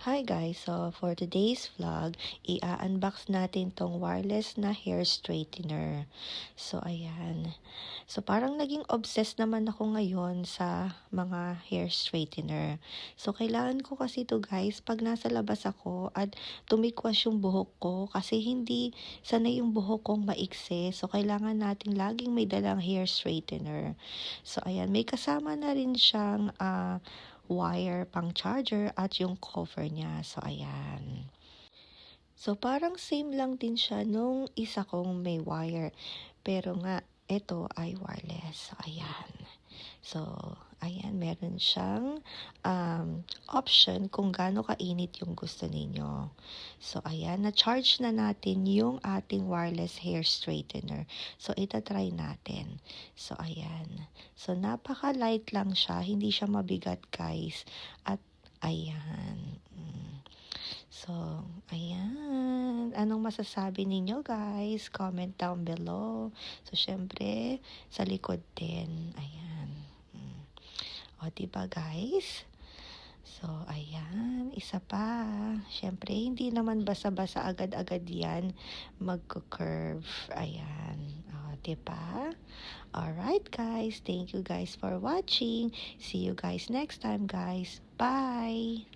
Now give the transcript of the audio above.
Hi guys, so for today's vlog, i-unbox natin tong wireless na hair straightener. So ayan. So parang naging obsessed naman ako ngayon sa mga hair straightener. So kailangan ko kasi to guys pag nasa labas ako at tumikwas yung buhok ko kasi hindi sanay yung buhok kong maikse. So kailangan natin laging may dalang hair straightener. So ayan, may kasama na rin siyang wire pang charger at yung cover niya. So, ayan. So, parang same lang din siya nung isa kong may wire. Pero nga, ito ay wireless. So, ayan. So, ayan, meron siyang option kung gaano kainit yung gusto ninyo. So, ayan, na-charge na natin yung ating wireless hair straightener. So, itatry natin. So, ayan. So, napaka-light lang siya. Hindi siya mabigat, guys. At, ayan. So, ayan. Anong masasabi ninyo, guys? Comment down below. So, syempre, sa likod din. Ayan. O, diba, guys? So, ayan. Isa pa. Syempre, hindi naman basa-basa agad-agad yan magko-curve. Ayan. O, diba? Alright, guys. Thank you, guys, for watching. See you guys next time, guys. Bye!